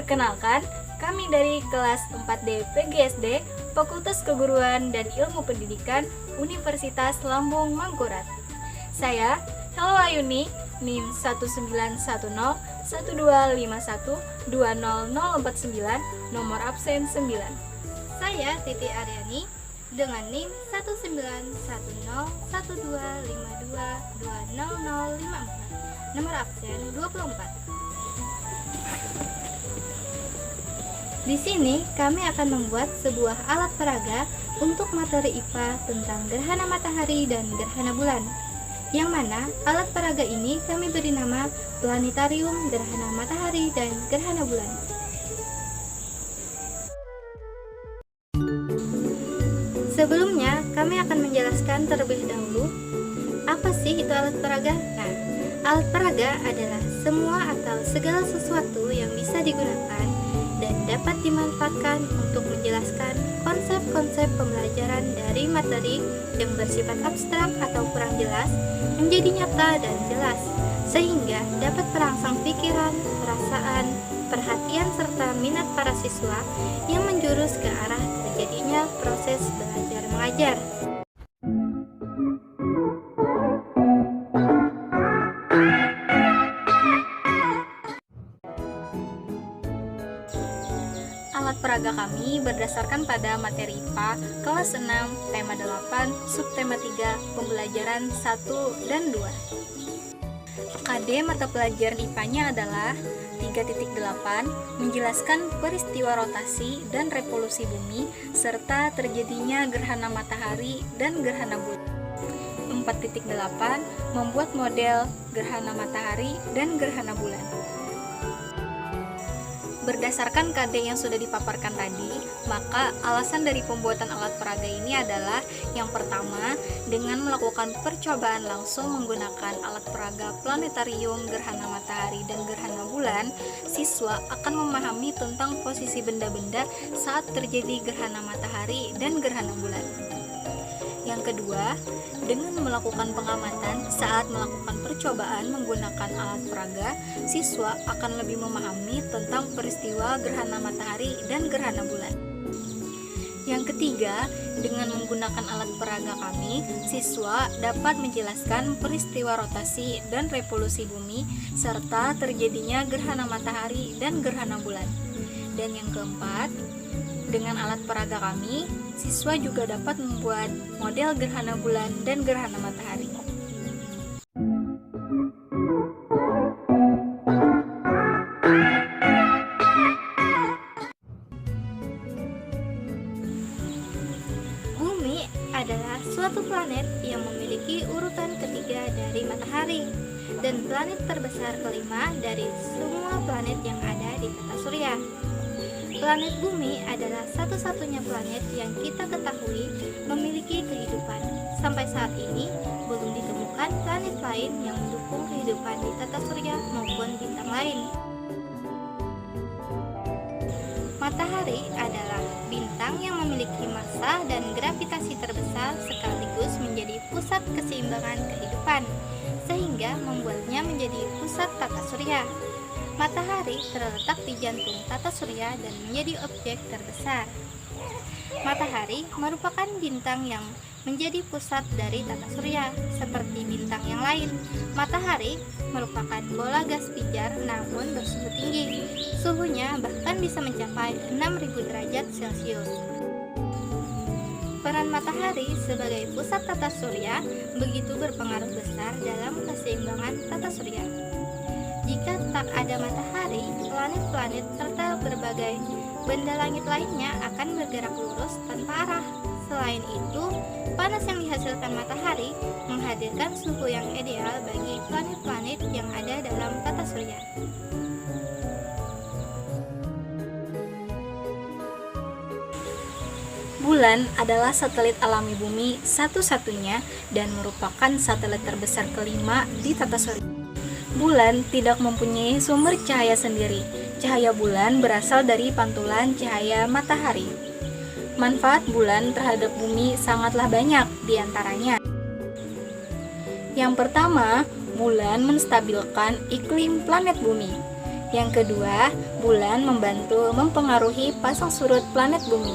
Perkenalkan, kami dari kelas 4D PGSD, Fakultas Keguruan dan Ilmu Pendidikan Universitas Lambung Mangkurat. Saya, Hello Ayuni, NIM 1910125120049, nomor absen 9. Saya Titi Aryani dengan NIM 1911252200054, nomor absen 24. Di sini kami akan membuat sebuah alat peraga untuk materi IPA tentang gerhana matahari dan gerhana bulan. Yang mana alat peraga ini kami beri nama Planetarium Gerhana Matahari dan Gerhana Bulan. Sebelumnya, kami akan menjelaskan terlebih dahulu apa sih itu alat peraga. Nah, alat peraga adalah semua atau segala sesuatu yang bisa digunakan dan dapat dimanfaatkan untuk menjelaskan konsep-konsep pembelajaran dari materi yang bersifat abstrak atau kurang jelas menjadi nyata dan jelas, sehingga dapat merangsang pikiran, perasaan, perhatian serta minat para siswa yang menjurus ke arah terjadinya proses belajar mengajar. Alat peraga kami berdasarkan pada materi IPA kelas 6, tema 8, subtema 3, pembelajaran 1 dan 2. KD mata pelajaran IPA-nya adalah 3.8, menjelaskan peristiwa rotasi dan revolusi bumi serta terjadinya gerhana matahari dan gerhana bulan. 4.8, membuat model gerhana matahari dan gerhana bulan. Berdasarkan KD yang sudah dipaparkan tadi, maka alasan dari pembuatan alat peraga ini adalah yang pertama, dengan melakukan percobaan langsung menggunakan alat peraga planetarium, gerhana matahari, dan gerhana bulan, siswa akan memahami tentang posisi benda-benda saat terjadi gerhana matahari dan gerhana bulan. Yang kedua, dengan melakukan pengamatan saat melakukan percobaan menggunakan alat peraga, siswa akan lebih memahami tentang peristiwa gerhana matahari dan gerhana bulan. Yang ketiga, dengan menggunakan alat peraga kami, siswa dapat menjelaskan peristiwa rotasi dan revolusi bumi serta terjadinya gerhana matahari dan gerhana bulan. Dan yang keempat, dengan alat peraga kami, siswa juga dapat membuat model gerhana bulan dan gerhana matahari. Bumi adalah suatu planet yang memiliki urutan ketiga dari matahari dan planet terbesar kelima dari semua planet yang ada di tata surya. Planet Bumi adalah satu-satunya planet yang kita ketahui memiliki kehidupan. Sampai saat ini, belum ditemukan planet lain yang mendukung kehidupan di tata surya maupun bintang lain. Matahari adalah bintang yang memiliki massa dan gravitasi terbesar sekaligus menjadi pusat keseimbangan kehidupan, sehingga membuatnya menjadi pusat tata surya. Matahari terletak di jantung tata surya dan menjadi objek terbesar. Matahari merupakan bintang yang menjadi pusat dari tata surya. Seperti bintang yang lain, matahari merupakan bola gas pijar namun bersuhu tinggi. Suhunya bahkan bisa mencapai 6000 derajat Celcius. Peran matahari sebagai pusat tata surya begitu berpengaruh besar dalam keseimbangan tata surya. Jika tak ada matahari, planet-planet serta berbagai benda langit lainnya akan bergerak lurus tanpa arah. Selain itu, panas yang dihasilkan matahari menghadirkan suhu yang ideal bagi planet-planet yang ada dalam tata surya. Bulan adalah satelit alami bumi satu-satunya dan merupakan satelit terbesar kelima di tata surya. Bulan tidak mempunyai sumber cahaya sendiri. Cahaya bulan berasal dari pantulan cahaya matahari. Manfaat bulan terhadap bumi sangatlah banyak, diantaranya. Yang pertama, bulan menstabilkan iklim planet bumi. Yang kedua, bulan membantu mempengaruhi pasang surut planet bumi.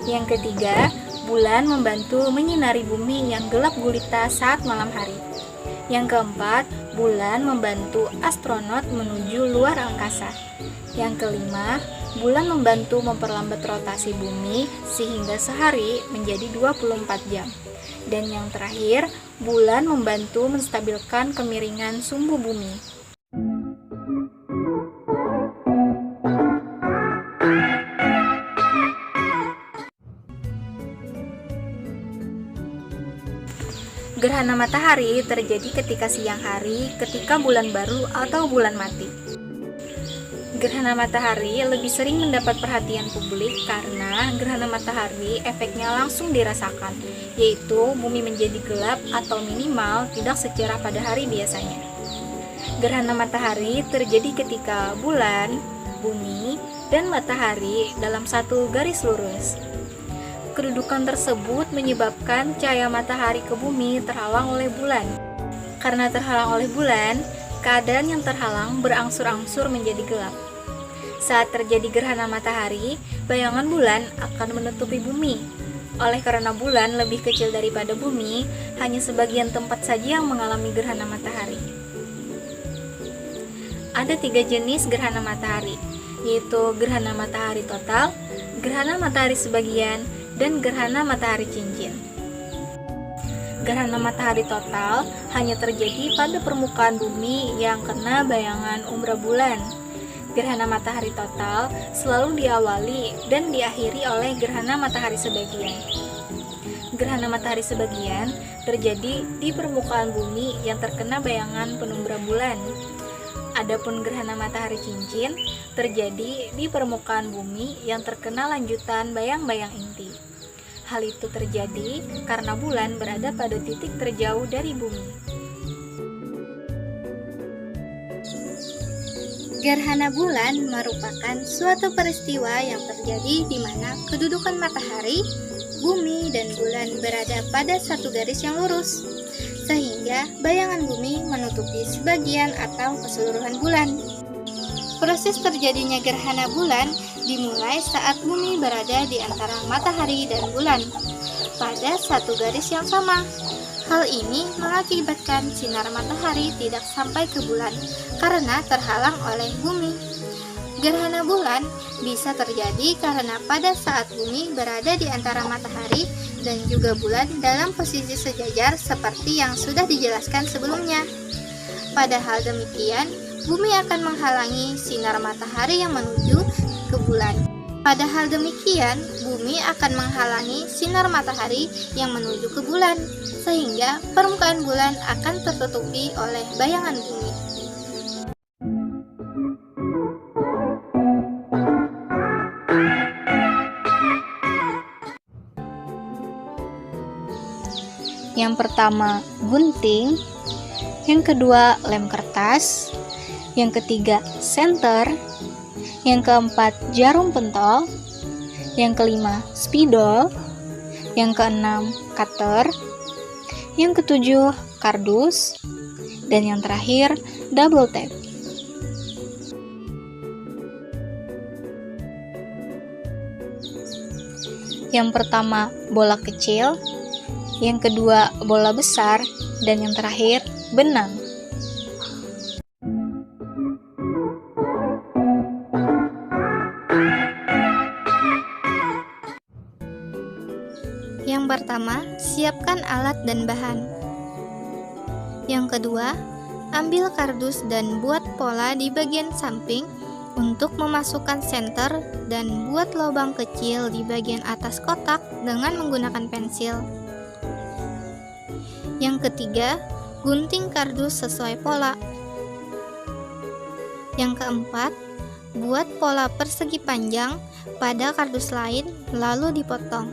Yang ketiga, bulan membantu menyinari bumi yang gelap gulita saat malam hari. Yang keempat, bulan membantu astronot menuju luar angkasa. Yang kelima, bulan membantu memperlambat rotasi bumi sehingga sehari menjadi 24 jam. Dan yang terakhir, bulan membantu menstabilkan kemiringan sumbu bumi. Gerhana matahari terjadi ketika siang hari, ketika bulan baru atau bulan mati. Gerhana matahari lebih sering mendapat perhatian publik karena gerhana matahari efeknya langsung dirasakan, yaitu bumi menjadi gelap atau minimal tidak secerah pada hari biasanya. Gerhana matahari terjadi ketika bulan, bumi, dan matahari dalam satu garis lurus. Kedudukan tersebut menyebabkan cahaya matahari ke bumi terhalang oleh bulan. Karena terhalang oleh bulan, keadaan yang terhalang berangsur-angsur menjadi gelap. Saat terjadi gerhana matahari, bayangan bulan akan menutupi bumi. Oleh karena bulan lebih kecil daripada bumi, hanya sebagian tempat saja yang mengalami gerhana matahari. Ada 3 jenis gerhana matahari, yaitu gerhana matahari total, gerhana matahari sebagian, dan gerhana matahari cincin. Gerhana matahari total hanya terjadi pada permukaan bumi yang kena bayangan umbra bulan. Gerhana matahari total selalu diawali dan diakhiri oleh gerhana matahari sebagian. Gerhana matahari sebagian terjadi di permukaan bumi yang terkena bayangan penumbra bulan. Adapun gerhana matahari cincin terjadi di permukaan bumi yang terkena lanjutan bayang-bayang inti. Hal itu terjadi karena bulan berada pada titik terjauh dari bumi. Gerhana bulan merupakan suatu peristiwa yang terjadi di mana kedudukan matahari, bumi, dan bulan berada pada satu garis yang lurus, sehingga bayangan bumi menutupi sebagian atau keseluruhan bulan. Proses terjadinya gerhana bulan dimulai saat bumi berada di antara matahari dan bulan pada satu garis yang sama. Hal ini mengakibatkan sinar matahari tidak sampai ke bulan karena terhalang oleh bumi. Gerhana bulan bisa terjadi karena pada saat bumi berada di antara matahari dan juga bulan dalam posisi sejajar seperti yang sudah dijelaskan sebelumnya. Padahal demikian, bumi akan menghalangi sinar matahari yang menuju ke bulan. Padahal demikian, bumi akan menghalangi sinar matahari yang menuju ke bulan, sehingga permukaan bulan akan tertutupi oleh bayangan bumi. Yang pertama, gunting. Yang kedua, lem kertas. Yang ketiga, senter. Yang keempat, jarum pentol. Yang kelima, spidol. Yang keenam, cutter. Yang ketujuh, kardus. Dan yang terakhir, double tape. Yang pertama, bola kecil. Yang kedua, bola besar. Dan yang terakhir, benang. Yang pertama, siapkan alat dan bahan. Yang kedua, ambil kardus dan buat pola di bagian samping untuk memasukkan senter dan buat lubang kecil di bagian atas kotak dengan menggunakan pensil. Yang ketiga, gunting kardus sesuai pola. Yang keempat, buat pola persegi panjang pada kardus lain lalu dipotong.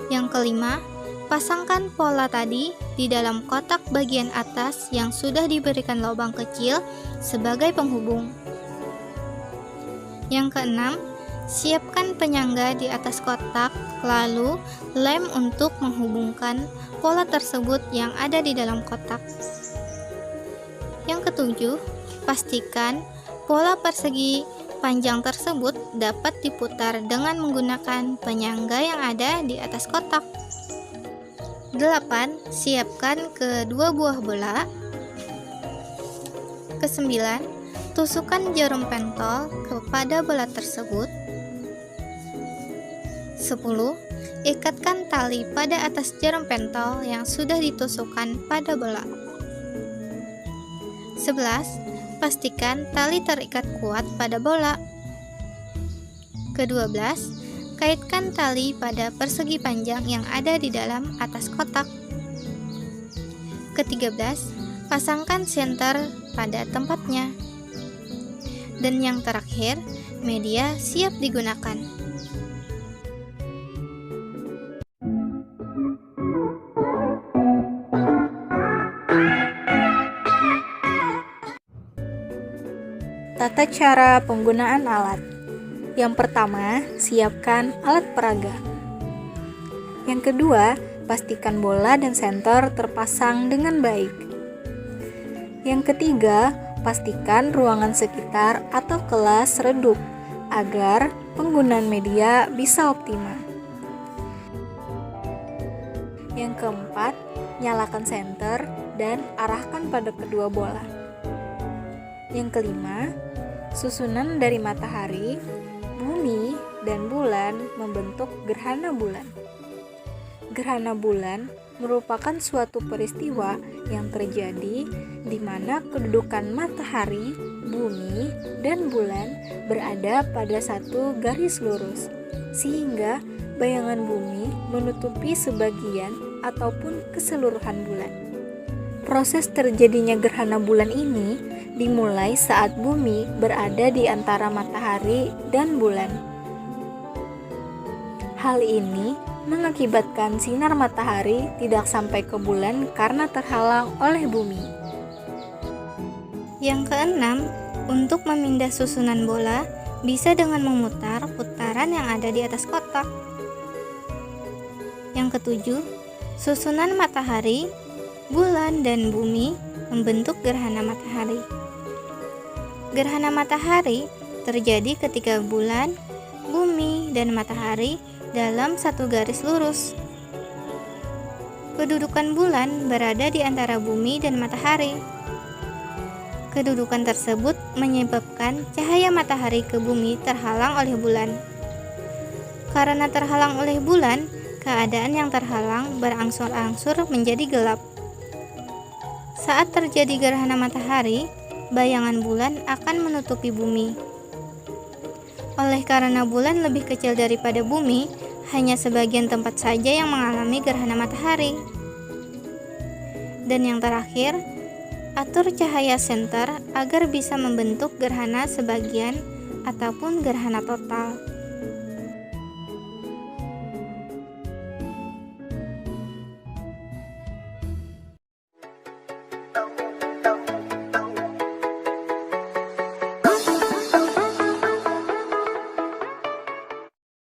Yang kelima, pasangkan pola tadi di dalam kotak bagian atas yang sudah diberikan lubang kecil sebagai penghubung. Yang keenam, siapkan penyangga di atas kotak, lalu lem untuk menghubungkan pola tersebut yang ada di dalam kotak. Yang ketujuh, pastikan pola persegi panjang tersebut dapat diputar dengan menggunakan penyangga yang ada di atas kotak. 8. Siapkan kedua buah bola. 9. Tusukkan jarum pentol kepada bola tersebut. 10. Ikatkan tali pada atas jarum pentol yang sudah ditusukkan pada bola. 11. Pastikan tali terikat kuat pada bola. 12. Kaitkan tali pada persegi panjang yang ada di dalam atas kotak. 13. Pasangkan senter pada tempatnya. Dan yang terakhir, media siap digunakan. Tata cara penggunaan alat. Yang pertama, siapkan alat peraga. Yang kedua, pastikan bola dan senter terpasang dengan baik. Yang ketiga, pastikan ruangan sekitar atau kelas redup agar penggunaan media bisa optimal. Yang keempat, nyalakan senter dan arahkan pada kedua bola. Yang kelima, susunan dari matahari, bumi, dan bulan membentuk gerhana bulan. Gerhana bulan merupakan suatu peristiwa yang terjadi di mana kedudukan matahari, bumi, dan bulan berada pada satu garis lurus, sehingga bayangan bumi menutupi sebagian ataupun keseluruhan bulan. Proses terjadinya gerhana bulan ini dimulai saat bumi berada di antara matahari dan bulan. Hal ini mengakibatkan sinar matahari tidak sampai ke bulan karena terhalang oleh bumi. Yang keenam, untuk memindah susunan bola bisa dengan memutar putaran yang ada di atas kotak. Yang ketujuh, susunan matahari, bulan, dan bumi membentuk gerhana matahari. Gerhana matahari terjadi ketika bulan, bumi, dan matahari dalam satu garis lurus. Kedudukan bulan berada di antara bumi dan matahari. Kedudukan tersebut menyebabkan cahaya matahari ke bumi terhalang oleh bulan. Karena terhalang oleh bulan, keadaan yang terhalang berangsur-angsur menjadi gelap. Saat terjadi gerhana matahari, bayangan bulan akan menutupi bumi. Oleh karena bulan lebih kecil daripada bumi, hanya sebagian tempat saja yang mengalami gerhana matahari. Dan yang terakhir, atur cahaya senter agar bisa membentuk gerhana sebagian ataupun gerhana total.